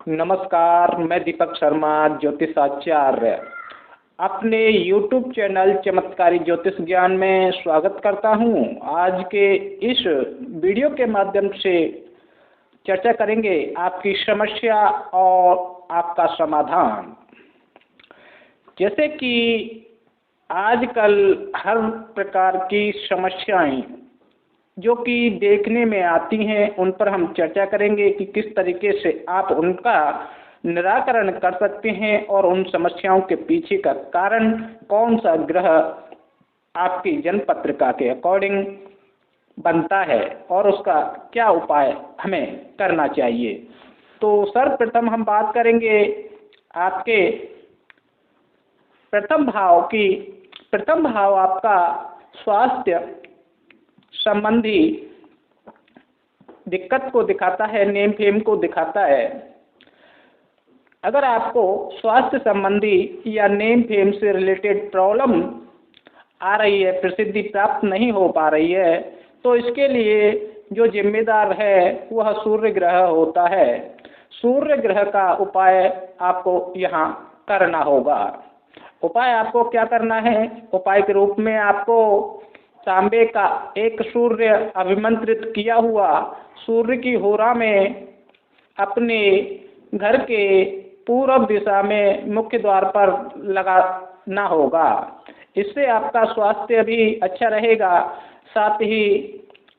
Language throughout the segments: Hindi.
नमस्कार, मैं दीपक शर्मा ज्योतिषाचार्य अपने YouTube चैनल चमत्कारी ज्योतिष ज्ञान में स्वागत करता हूं। आज के इस वीडियो के माध्यम से चर्चा करेंगे आपकी समस्या और आपका समाधान। जैसे कि आजकल हर प्रकार की समस्याएं जो कि देखने में आती हैं, उन पर हम चर्चा करेंगे कि किस तरीके से आप उनका निराकरण कर सकते हैं और उन समस्याओं के पीछे का कारण कौन सा ग्रह आपकी जन्म पत्रिका के अकॉर्डिंग बनता है और उसका क्या उपाय हमें करना चाहिए। तो सर्वप्रथम हम बात करेंगे आपके प्रथम भाव की। प्रथम भाव आपका स्वास्थ्य संबंधी दिक्कत को दिखाता है, नेम फेम को दिखाता है। अगर आपको स्वास्थ्य संबंधी या नेम फेम से रिलेटेड प्रॉब्लम आ रही है, प्रसिद्धि प्राप्त नहीं हो पा रही है, तो इसके लिए जो जिम्मेदार है वह सूर्य ग्रह होता है। सूर्य ग्रह का उपाय आपको यहाँ करना होगा। उपाय आपको क्या करना है? उपाय के रूप में आपको तांबे का एक सूर्य अभिमंत्रित किया हुआ सूर्य की होरा में अपने घर के पूर्व दिशा में मुख्य द्वार पर लगाना होगा। इससे आपका स्वास्थ्य भी अच्छा रहेगा, साथ ही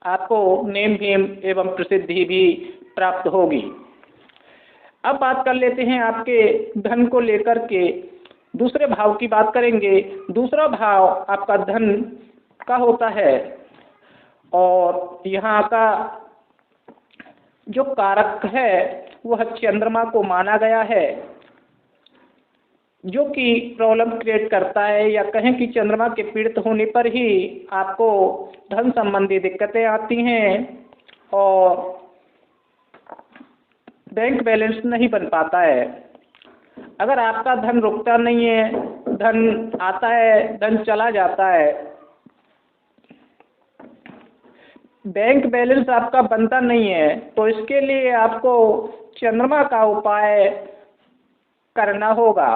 आपको नेम फेम एवं प्रसिद्धि भी प्राप्त होगी। अब बात कर लेते हैं आपके धन को लेकर के। दूसरे भाव की बात करेंगे। दूसरा भाव आपका धन का होता है और यहाँ का जो कारक है वह चंद्रमा को माना गया है, जो कि प्रॉब्लम क्रिएट करता है, या कहें कि चंद्रमा के पीड़ित होने पर ही आपको धन संबंधी दिक्कतें आती हैं और बैंक बैलेंस नहीं बन पाता है। अगर आपका धन रुकता नहीं है, धन आता है, धन चला जाता है, बैंक बैलेंस आपका बनता नहीं है, तो इसके लिए आपको चंद्रमा का उपाय करना होगा।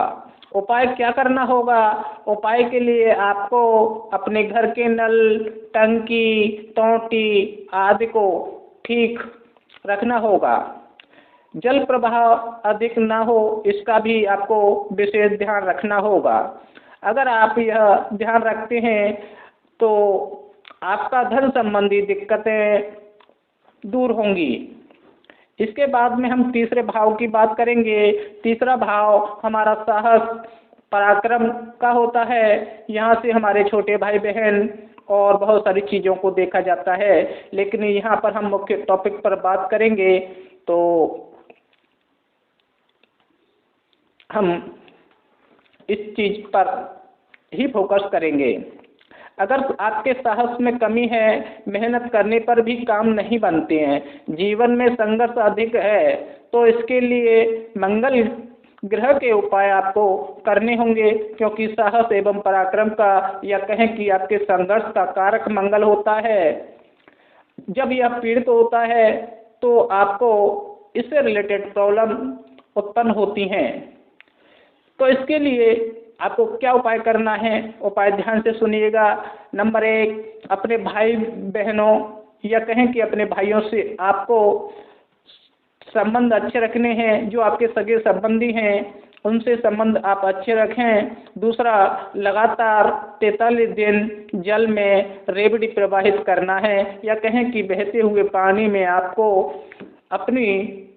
उपाय क्या करना होगा? उपाय के लिए आपको अपने घर के नल, टंकी, टोंटी आदि को ठीक रखना होगा। जल प्रवाह अधिक ना हो, इसका भी आपको विशेष ध्यान रखना होगा। अगर आप यह ध्यान रखते हैं तो आपका धन संबंधी दिक्कतें दूर होंगी। इसके बाद में हम तीसरे भाव की बात करेंगे। तीसरा भाव हमारा साहस पराक्रम का होता है। यहाँ से हमारे छोटे भाई बहन और बहुत सारी चीज़ों को देखा जाता है, लेकिन यहाँ पर हम मुख्य टॉपिक पर बात करेंगे तो हम इस चीज़ पर ही फोकस करेंगे। अगर आपके साहस में कमी है, मेहनत करने पर भी काम नहीं बनते हैं, जीवन में संघर्ष अधिक है, तो इसके लिए मंगल ग्रह के उपाय आपको करने होंगे, क्योंकि साहस एवं पराक्रम का, या कहें कि आपके संघर्ष का कारक मंगल होता है। जब यह पीड़ित होता है तो आपको इससे रिलेटेड प्रॉब्लम उत्पन्न होती हैं। तो इसके लिए आपको क्या उपाय करना है? उपाय ध्यान से सुनिएगा। नंबर 1, अपने भाई बहनों या कहें कि अपने भाइयों से आपको संबंध अच्छे रखने हैं। जो आपके सगे संबंधी हैं उनसे संबंध आप अच्छे रखें। दूसरा, लगातार 43 दिन जल में रेवड़ी प्रवाहित करना है, या कहें कि बहते हुए पानी में आपको अपनी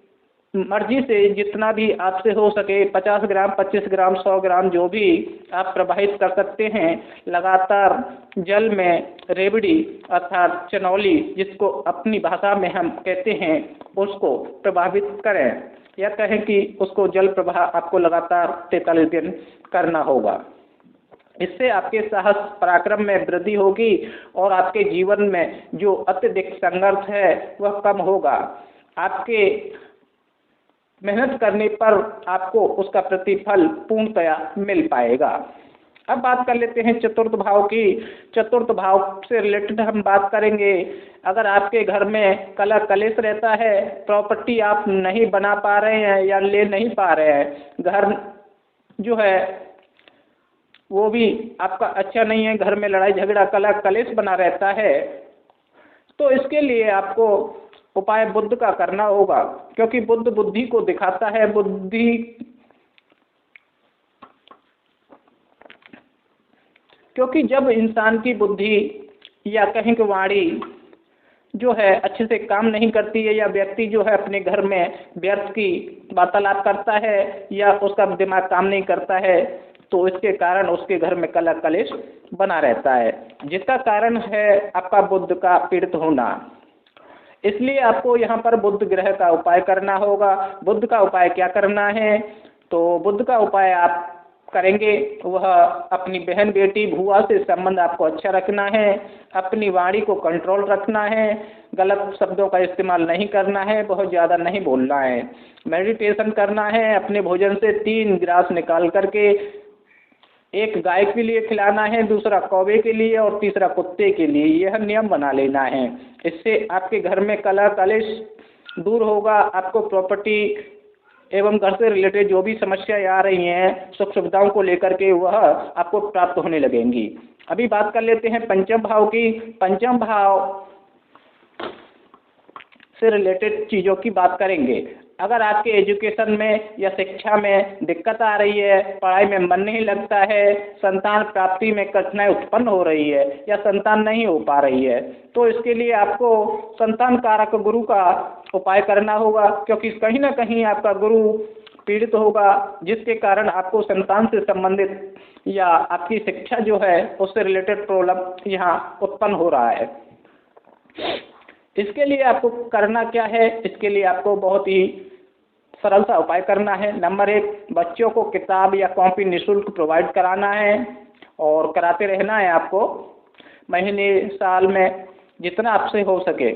मर्जी से जितना भी आपसे हो सके 50 ग्राम, 25 ग्राम, 100 ग्राम जो भी आप प्रवाहित कर सकते हैं, लगातार जल में रेवड़ी अर्थात चनौली, जिसको अपनी भाषा में हम कहते हैं, उसको प्रभावित करें, या कहें कि उसको जल प्रवाह आपको लगातार 43 दिन करना होगा। इससे आपके साहस पराक्रम में वृद्धि होगी और आपके जीवन में जो अत्यधिक संघर्ष है वह कम होगा। आपके मेहनत करने पर आपको उसका प्रतिफल पूर्णतया मिल पाएगा। अब बात कर लेते हैं चतुर्थ भाव की। चतुर्थ भाव से रिलेटेड हम बात करेंगे। अगर आपके घर में कलह कलेश रहता है, प्रॉपर्टी आप नहीं बना पा रहे हैं या ले नहीं पा रहे हैं, घर जो है वो भी आपका अच्छा नहीं है, घर में लड़ाई झगड़ा कलह कलेश बना रहता है, तो इसके लिए आपको उपाय बुद्ध का करना होगा, क्योंकि बुद्ध बुद्धि को दिखाता है। बुद्धि क्योंकि जब इंसान की बुद्धि या कहीं की वाणी जो है अच्छे से काम नहीं करती है, या व्यक्ति जो है अपने घर में व्यर्थ की वार्तालाप करता है या उसका दिमाग काम नहीं करता है, तो इसके कारण उसके घर में कलह कलेश बना रहता है, जिसका कारण है आपका बुद्ध का पीड़ित होना। इसलिए आपको यहाँ पर बुद्ध ग्रह का उपाय करना होगा। बुद्ध का उपाय क्या करना है? तो बुद्ध का उपाय आप करेंगे वह अपनी बहन बेटी भूआ से संबंध आपको अच्छा रखना है, अपनी वाणी को कंट्रोल रखना है, गलत शब्दों का इस्तेमाल नहीं करना है, बहुत ज़्यादा नहीं बोलना है, मेडिटेशन करना है, अपने भोजन से 3 गिलास निकाल करके एक गाय के लिए खिलाना है, दूसरा कौवे के लिए और तीसरा कुत्ते के लिए। यह नियम बना लेना है। इससे आपके घर में कलह कलेश दूर होगा। आपको प्रॉपर्टी एवं घर से रिलेटेड जो भी समस्याएं आ रही हैं, सुख सुविधाओं को लेकर के, वह आपको प्राप्त होने लगेंगी। अभी बात कर लेते हैं पंचम भाव की। पंचम भाव से रिलेटेड चीज़ों की बात करेंगे। अगर आपके एजुकेशन में या शिक्षा में दिक्कत आ रही है, पढ़ाई में मन नहीं लगता है, संतान प्राप्ति में कठिनाई उत्पन्न हो रही है या संतान नहीं हो पा रही है, तो इसके लिए आपको संतान कारक गुरु का उपाय करना होगा, क्योंकि कहीं ना कहीं आपका गुरु पीड़ित होगा, जिसके कारण आपको संतान से संबंधित या आपकी शिक्षा जो है उससे रिलेटेड प्रॉब्लम यहाँ उत्पन्न हो रहा है। इसके लिए आपको करना क्या है? इसके लिए आपको बहुत ही सरल सा उपाय करना है। नंबर 1, बच्चों को किताब या कॉपी निःशुल्क प्रोवाइड कराना है और कराते रहना है आपको, महीने साल में जितना आपसे हो सके।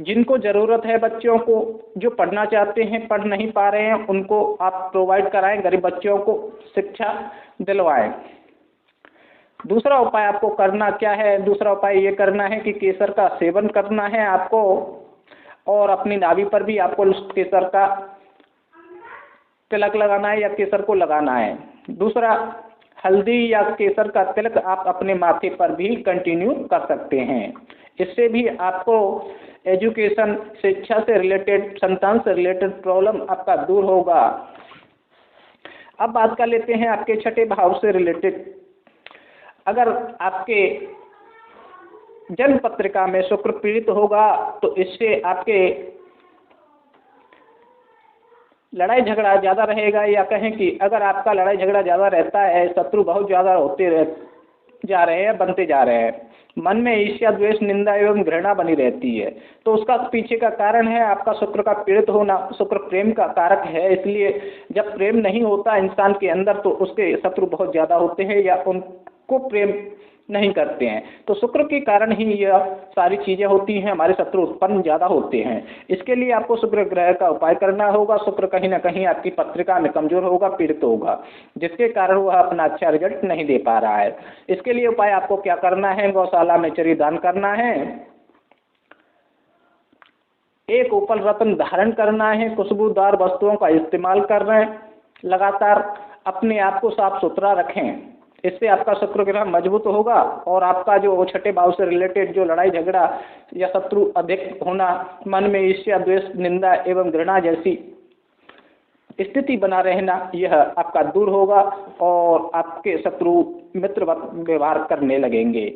जिनको ज़रूरत है बच्चों को, जो पढ़ना चाहते हैं पढ़ नहीं पा रहे हैं, उनको आप प्रोवाइड कराएं, गरीब बच्चों को शिक्षा दिलवाएं। दूसरा उपाय आपको करना क्या है? दूसरा उपाय ये करना है कि केसर का सेवन करना है आपको, और अपनी नाभि पर भी आपको केसर का तिलक लगाना है या केसर को लगाना है। दूसरा, हल्दी या केसर का तिलक आप अपने माथे पर भी कंटिन्यू कर सकते हैं। इससे भी आपको एजुकेशन, शिक्षा से रिलेटेड, संतान से रिलेटेड प्रॉब्लम आपका दूर होगा। अब बात कर लेते हैं आपके छठे भाव से रिलेटेड। अगर आपके जन्म पत्रिका में शुक्र पीड़ित होगा तो इससे आपके लड़ाई झगड़ा ज़्यादा रहेगा, या कहें कि अगर आपका लड़ाई झगड़ा ज़्यादा रहता है, शत्रु बहुत ज़्यादा होते जा रहे हैं, बनते जा रहे हैं, मन में ईर्ष्या द्वेष निंदा एवं घृणा बनी रहती है, तो उसका पीछे का कारण है आपका शुक्र का पीड़ित होना। शुक्र प्रेम का कारक है, इसलिए जब प्रेम नहीं होता इंसान के अंदर तो उसके शत्रु बहुत ज़्यादा होते हैं या उनको प्रेम नहीं करते हैं। तो शुक्र के कारण ही यह सारी चीज़ें होती हैं, हमारे शत्रु उत्पन्न ज़्यादा होते हैं। इसके लिए आपको शुक्र ग्रह का उपाय करना होगा। शुक्र कहीं ना कहीं आपकी पत्रिका में कमज़ोर होगा, पीड़ित होगा, जिसके कारण वह अपना अच्छा रिजल्ट नहीं दे पा रहा है। इसके लिए उपाय आपको क्या करना है? गौशाला में चरी दान करना है, एक उपल रत्न धारण करना है, खुशबूदार वस्तुओं का इस्तेमाल कर रहे हैं, लगातार अपने आप को साफ सुथरा रखें। इससे आपका शुक्र ग्रह मजबूत होगा और आपका जो छठे भाव से रिलेटेड जो लड़ाई झगड़ा या शत्रु अधिक होना, मन में ईर्ष्या द्वेष निंदा एवं घृणा जैसी स्थिति बना रहना, यह आपका दूर होगा और आपके शत्रु मित्र व्यवहार करने लगेंगे।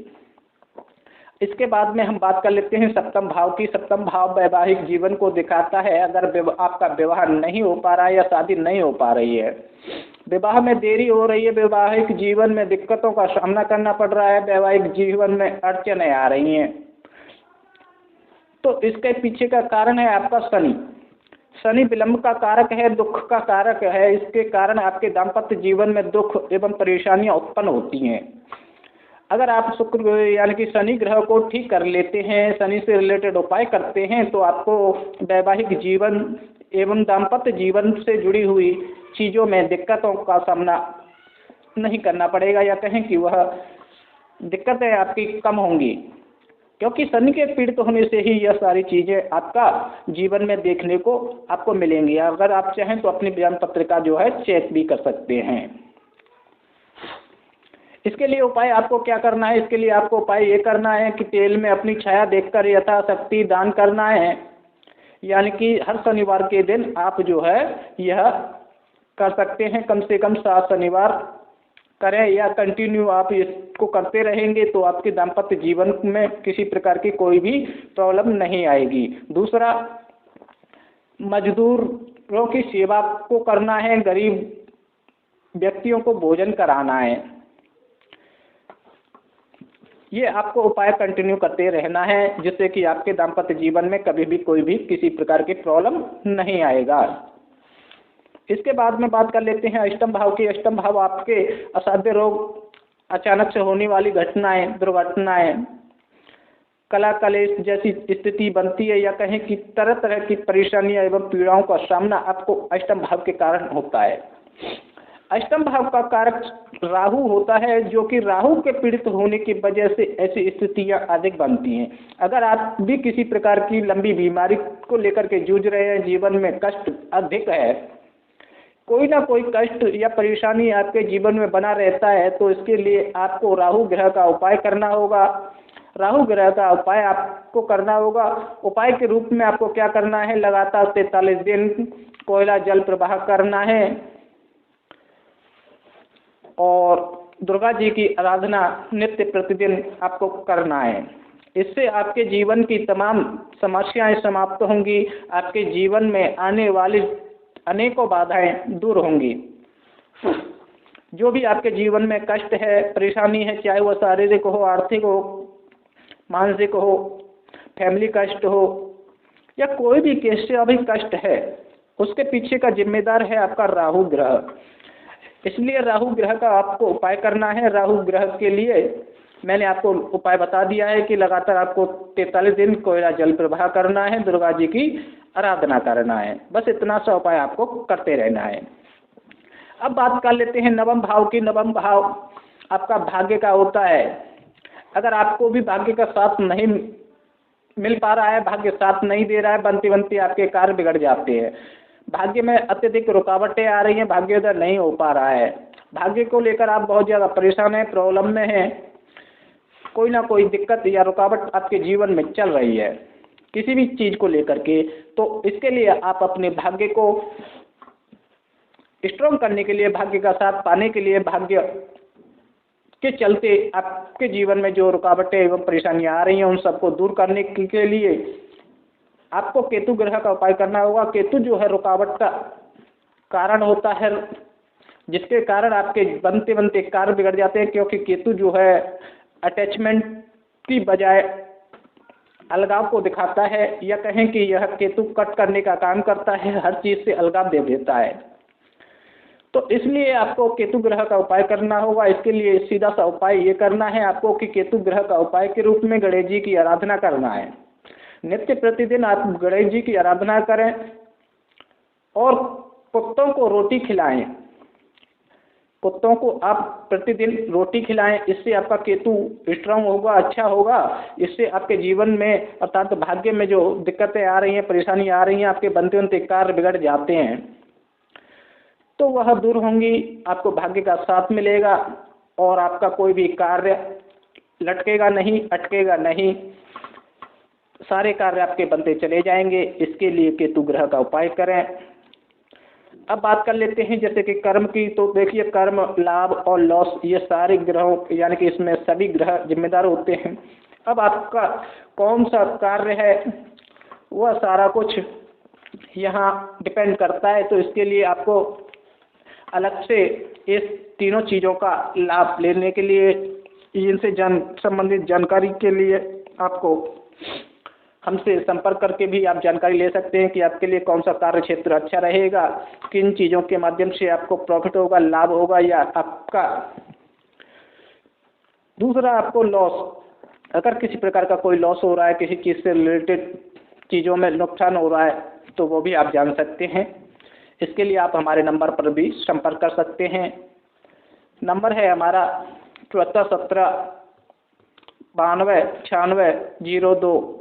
इसके बाद में हम बात कर लेते हैं सप्तम भाव की। सप्तम भाव वैवाहिक जीवन को दिखाता है। अगर आपका विवाह नहीं हो पा रहा है या शादी नहीं हो पा रही है, विवाह में देरी हो रही है, वैवाहिक जीवन में दिक्कतों का सामना करना पड़ रहा है, वैवाहिक जीवन में अड़चनें आ रही हैं, तो इसके पीछे का कारण है आपका शनि। शनि विलंब का कारक है, दुख का कारक है। इसके कारण आपके दाम्पत्य जीवन में दुख एवं परेशानियां उत्पन्न होती हैं। अगर आप शुक्र यानी कि शनि ग्रह को ठीक कर लेते हैं, शनि से रिलेटेड उपाय करते हैं, तो आपको वैवाहिक जीवन एवं दाम्पत्य जीवन से जुड़ी हुई चीज़ों में दिक्कतों का सामना नहीं करना पड़ेगा, या कहें कि वह दिक्कतें आपकी कम होंगी, क्योंकि शनि के पीड़ित होने से ही यह सारी चीज़ें आपका जीवन में देखने को आपको मिलेंगी। अगर आप चाहें तो अपनी ज्ञान पत्रिका जो है चेक भी कर सकते हैं। इसके लिए उपाय आपको क्या करना है? इसके लिए आपको उपाय ये करना है कि तेल में अपनी छाया देखकर यथाशक्ति दान करना है, यानी कि हर शनिवार के दिन आप जो है यह कर सकते हैं। कम से कम 7 शनिवार करें, या कंटिन्यू आप इसको करते रहेंगे तो आपके दाम्पत्य जीवन में किसी प्रकार की कोई भी प्रॉब्लम नहीं आएगी। दूसरा, मजदूरों की सेवा को करना है, गरीब व्यक्तियों को भोजन कराना है। ये आपको उपाय कंटिन्यू करते रहना है, जिससे कि आपके दाम्पत्य जीवन में कभी भी कोई भी किसी प्रकार की प्रॉब्लम नहीं आएगा। इसके बाद में बात कर लेते हैं अष्टम भाव की। अष्टम भाव आपके असाध्य रोग, अचानक से होने वाली घटनाएं, दुर्घटनाएं, कला कलेश जैसी स्थिति बनती है, या कहें कि तरह तरह की परेशानियां एवं पीड़ाओं का सामना आपको अष्टम भाव के कारण होता है। अष्टम भाव का कारक राहु होता है, जो कि राहु के पीड़ित होने की वजह से ऐसी स्थितियां अधिक बनती हैं। अगर आप भी किसी प्रकार की लंबी बीमारी को लेकर के जूझ रहे हैं, जीवन में कष्ट अधिक है, कोई ना कोई कष्ट या परेशानी आपके जीवन में बना रहता है, तो इसके लिए आपको राहु ग्रह का उपाय करना होगा। राहु ग्रह का उपाय आपको करना होगा। उपाय के रूप में आपको क्या करना है? लगातार 43 दिन कोयला जल प्रवाह करना है और दुर्गा जी की आराधना नित्य प्रतिदिन आपको करना है। इससे आपके जीवन की तमाम समस्याएं समाप्त होंगी। आपके जीवन में आने वाली अनेकों बाधाएं दूर होंगी। जो भी आपके जीवन में कष्ट है, परेशानी है, चाहे वह शारीरिक हो, आर्थिक हो, मानसिक हो, फैमिली कष्ट हो, या कोई भी कैसे अभी कष्ट है, उसके पीछे का जिम्मेदार है आपका राहु ग्रह। इसलिए राहु ग्रह का आपको उपाय करना है। राहु ग्रह के लिए मैंने आपको उपाय बता दिया है कि लगातार आपको 43 दिन कोयला जल प्रवाह करना है, दुर्गा जी की आराधना करना है। बस इतना सा उपाय आपको करते रहना है। अब बात कर लेते हैं नवम भाव की। नवम भाव आपका भाग्य का होता है। अगर आपको भी भाग्य का साथ नहीं मिल पा रहा है, भाग्य साथ नहीं दे रहा है, बनते बनते आपके कार्य बिगड़ जाते हैं, भाग्य में अत्यधिक रुकावटें आ रही हैं, भाग्योदय नहीं हो पा रहा है, भाग्य को लेकर आप बहुत ज़्यादा परेशान हैं, प्रॉब्लम में हैं, कोई ना कोई दिक्कत या रुकावट आपके जीवन में चल रही है किसी भी चीज़ को लेकर के, तो इसके लिए आप अपने भाग्य को स्ट्रॉन्ग करने के लिए, भाग्य का साथ पाने के लिए, भाग्य के चलते आपके जीवन में जो रुकावटें एवं परेशानियां आ रही हैं उन सबको दूर करने के लिए आपको केतु ग्रह का उपाय करना होगा। केतु जो है रुकावट का कारण होता है, जिसके कारण आपके बनते बनते कार्य बिगड़ जाते हैं, क्योंकि केतु जो है अटैचमेंट की बजाय अलगाव को दिखाता है, या कहें कि यह केतु कट करने का काम करता है, हर चीज़ से अलगाव दे देता है। तो इसलिए आपको केतु ग्रह का उपाय करना होगा। इसके लिए सीधा सा उपाय ये करना है आपको कि केतु ग्रह का उपाय के रूप में गणेश जी की आराधना करना है। नित्य प्रतिदिन आप गणेश जी की आराधना करें और कुत्तों को रोटी खिलाएं। कुत्तों को आप प्रतिदिन रोटी खिलाएं, इससे आपका केतु स्ट्रांग होगा, अच्छा होगा। इससे आपके जीवन में अर्थात भाग्य में जो दिक्कतें आ रही हैं, परेशानी आ रही हैं, आपके बनते बनते कार्य बिगड़ जाते हैं, तो वह दूर होंगी, आपको भाग्य का साथ मिलेगा और आपका कोई भी कार्य लटकेगा नहीं, अटकेगा नहीं, सारे कार्य आपके बनते चले जाएंगे। इसके लिए केतु ग्रह का उपाय करें। अब बात कर लेते हैं जैसे कि कर्म की। तो देखिए, कर्म, लाभ और लॉस, ये सारे ग्रहों यानी कि इसमें सभी ग्रह जिम्मेदार होते हैं। अब आपका कौन सा कार्य है वह सारा कुछ यहाँ डिपेंड करता है। तो इसके लिए आपको अलग से इस तीनों चीज़ों का लाभ लेने के लिए, इनसे संबंधित जानकारी के लिए आपको हमसे संपर्क करके भी आप जानकारी ले सकते हैं कि आपके लिए कौन सा कार्य क्षेत्र अच्छा रहेगा, किन चीज़ों के माध्यम से आपको प्रॉफिट होगा, लाभ होगा, या आपका दूसरा आपको लॉस, अगर किसी प्रकार का कोई लॉस हो रहा है, किसी चीज़ से रिलेटेड चीज़ों में नुकसान हो रहा है, तो वो भी आप जान सकते हैं। इसके लिए आप हमारे नंबर पर भी संपर्क कर सकते हैं। नंबर है हमारा 7417929602।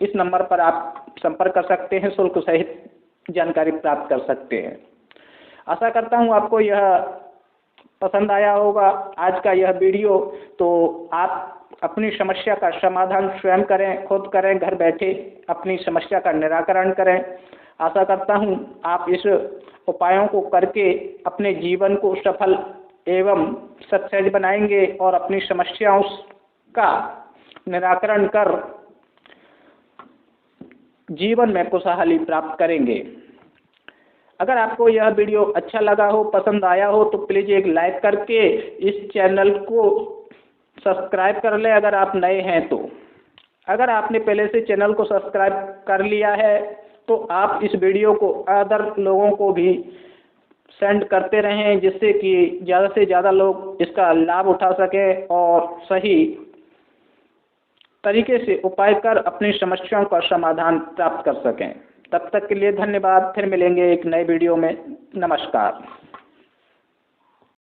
इस नंबर पर आप संपर्क कर सकते हैं, शुल्क सहित जानकारी प्राप्त कर सकते हैं। आशा करता हूँ आपको यह पसंद आया होगा आज का यह वीडियो। तो आप अपनी समस्या का समाधान स्वयं करें, खुद करें, घर बैठे अपनी समस्या का निराकरण करें। आशा करता हूँ आप इस उपायों को करके अपने जीवन को सफल एवं सक्सेस बनाएंगे और अपनी समस्याओं का निराकरण कर जीवन में खुशहाली प्राप्त करेंगे। अगर आपको यह वीडियो अच्छा लगा हो, पसंद आया हो, तो प्लीज़ एक लाइक करके इस चैनल को सब्सक्राइब कर लें अगर आप नए हैं तो। अगर आपने पहले से चैनल को सब्सक्राइब कर लिया है तो आप इस वीडियो को अदर लोगों को भी सेंड करते रहें, जिससे कि ज़्यादा से ज़्यादा लोग इसका लाभ उठा सकें और सही तरीके से उपाय कर अपनी समस्याओं का समाधान प्राप्त कर सकें। तब तक के लिए धन्यवाद। फिर मिलेंगे एक नए वीडियो में। नमस्कार।